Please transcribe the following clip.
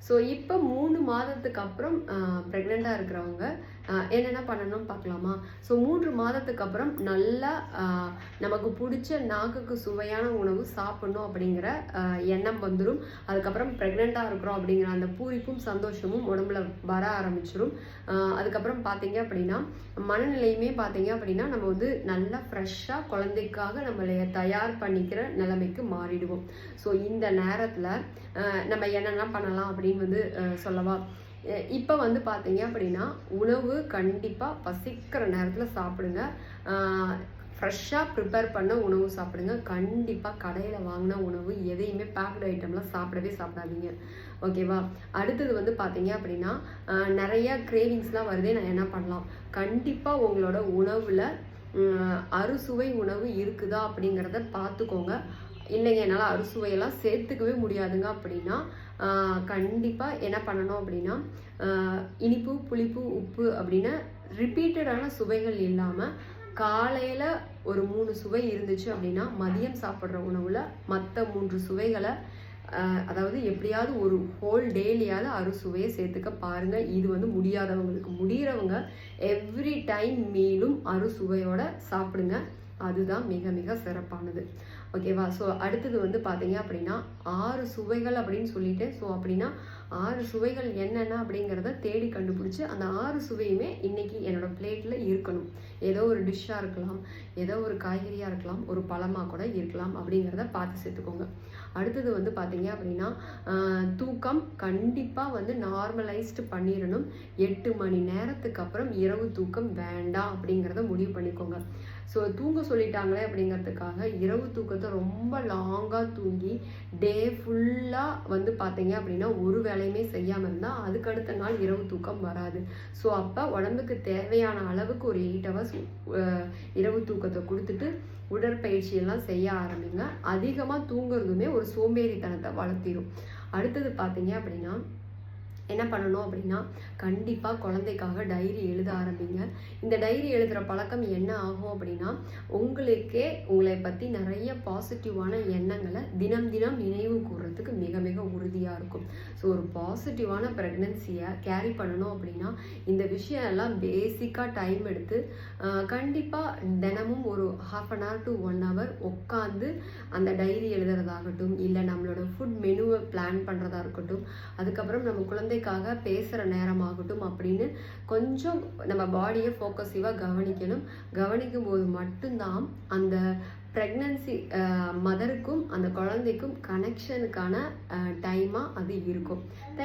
So இப்போ 3 மாதத்துக்கு அப்புறம் ப்ரெக்னெண்ட்டாக இருக்கிறவங்க என்னென்ன பண்ணணும்னு பார்க்கலாமா? ஸோ 3 மாதத்துக்கு அப்புறம் நல்லா நமக்கு பிடிச்ச நாக்குக்கு சுவையான உணவு சாப்பிடணும் அப்படிங்கிற எண்ணம் வந்துடும். அதுக்கப்புறம் ப்ரெக்னெண்ட்டாக இருக்கிறோம் அப்படிங்கிற அந்த பூரிப்பும் சந்தோஷமும் உடம்புல வர ஆரம்பிச்சிடும். அதுக்கப்புறம் பார்த்தீங்க அப்படின்னா மனநிலையுமே பார்த்தீங்க அப்படின்னா நம்ம வந்து நல்லா ஃப்ரெஷ்ஷாக குழந்தைக்காக நம்மளைய தயார் பண்ணிக்கிற நிலைமைக்கு மாறிடுவோம். ஸோ இந்த நேரத்தில் நம்ம என்னென்ன பண்ணலாம் அப்படின்னு வந்து சொல்லவா? இப்போ வந்து பார்த்தீங்க அப்படின்னா உணவு கண்டிப்பாக பசிக்கிற நேரத்தில் சாப்பிடுங்க. ஃப்ரெஷ்ஷாக ப்ரிப்பேர் பண்ண உணவு சாப்பிடுங்க. கண்டிப்பாக கடையில் வாங்கின உணவு எதையுமே பேக்டு ஐட்டம்லாம் சாப்பிடாதீங்க. ஓகேவா? அடுத்தது வந்து பார்த்தீங்க அப்படின்னா நிறைய கிரேவிங்ஸ்லாம் வருதே, நான் என்ன பண்ணலாம்? கண்டிப்பாக உங்களோட உணவில் அறுசுவை உணவு இருக்குதா அப்படிங்கிறத பார்த்துக்கோங்க. இல்லைங்க என்னால் அறுசுவையெல்லாம் சேர்த்துக்கவே முடியாதுங்க அப்படின்னா கண்டிப்பாக என்ன பண்ணணும் அப்படின்னா இனிப்பு, புளிப்பு, உப்பு அப்படின்னு ரிப்பீட்டடான சுவைகள் இல்லாமல் காலையில் ஒரு 3 சுவை இருந்துச்சு அப்படின்னா மதியம் சாப்பிட்ற உணவில் மற்ற 3 சுவைகளை அதாவது எப்படியாவது ஒரு ஹோல் டேலியாவது அறுசுவையை சேர்த்துக்க பாருங்கள். இது வந்து முடியாதவங்களுக்கு, முடிகிறவங்க எவ்ரி டைம் மீலும் அறுசுவையோட சாப்பிடுங்க. அதுதான் மிக மிக சிறப்பானது. ஓகேவா? ஸோ அடுத்தது வந்து பார்த்தீங்க அப்படின்னா 6 சுவைகள் அப்படின்னு சொல்லிட்டு, ஸோ அப்படின்னா 6 சுவைகள் என்னென்ன அப்படிங்கிறத தேடி கண்டுபிடிச்சி அந்த 6 சுவையுமே இன்னைக்கு என்னோட பிளேட்டில் இருக்கணும். ஏதோ ஒரு டிஷ்ஷாக இருக்கலாம், ஏதோ ஒரு காய்கறியாக இருக்கலாம், ஒரு பழமாக கூட இருக்கலாம் அப்படிங்கிறத பார்த்து சேர்த்துக்கோங்க. அடுத்தது வந்து பார்த்தீங்க அப்படின்னா தூக்கம் கண்டிப்பாக வந்து நார்மலைஸ்டு பண்ணிடணும். 8 மணி நேரத்துக்கு அப்புறம் இரவு தூக்கம் வேண்டாம் அப்படிங்கிறத முடிவு பண்ணிக்கோங்க. ஸோ தூங்க சொல்லிட்டாங்களே அப்படிங்கிறதுக்காக இரவு தூக்கத்தை ரொம்ப லாங்காக தூங்கி டே ஃபுல்லாக வந்து பார்த்தீங்க அப்படின்னா ஒரு வேலையுமே செய்யாமல் இருந்தால் அதுக்கு அடுத்த நாள் இரவு தூக்கம் வராது. ஸோ அப்போ உடம்புக்கு தேவையான அளவுக்கு ஒரு 8 ஹவர்ஸ் இரவு தூக்கத்தை கொடுத்துட்டு உடற்பயிற்சியெல்லாம் செய்ய ஆரம்பிங்க. அதிகமாக தூங்குறதுமே ஒரு சோம்பேறித்தனத்தை வளர்த்திடும். அடுத்தது பார்த்தீங்க அப்படின்னா என்ன பண்ணணும் அப்படின்னா கண்டிப்பாக குழந்தைக்காக டைரி எழுத ஆரம்பிங்க. இந்த டைரி எழுதுகிற பழக்கம் என்ன ஆகும் அப்படின்னா உங்களுக்கே உங்களை பற்றி நிறைய பாசிட்டிவான எண்ணங்களை தினம் தினம் நினைவு கூறுறதுக்கு மிக மிக உறுதியாக இருக்கும். ஸோ ஒரு பாசிட்டிவான ப்ரெக்னன்சியை கேரி பண்ணணும் அப்படின்னா இந்த விஷயம் எல்லாம் பேசிக்காக டைம் எடுத்து கண்டிப்பாக தினமும் ஒரு 1/2 hour to 1 hour உட்காந்து அந்த டைரி எழுதுறதாகட்டும், இல்லை நம்மளோட ஃபுட் மெனுவை பிளான் பண்ணுறதா இருக்கட்டும், அதுக்கப்புறம் நம்ம குழந்தைக்காக பேசுகிற நேரமாகட்டும் அப்படின்னு கொஞ்சம் நம்ம பாடியை ஃபோக்கஸிவாக கவனிக்கணும். கவனிக்கும் போது மட்டும்தான் அந்த ப்ரெக்னன்சி மதருக்கும் அந்த குழந்தைக்கும் கனெக்ஷனுக்கான டைமாக அது இருக்கும்.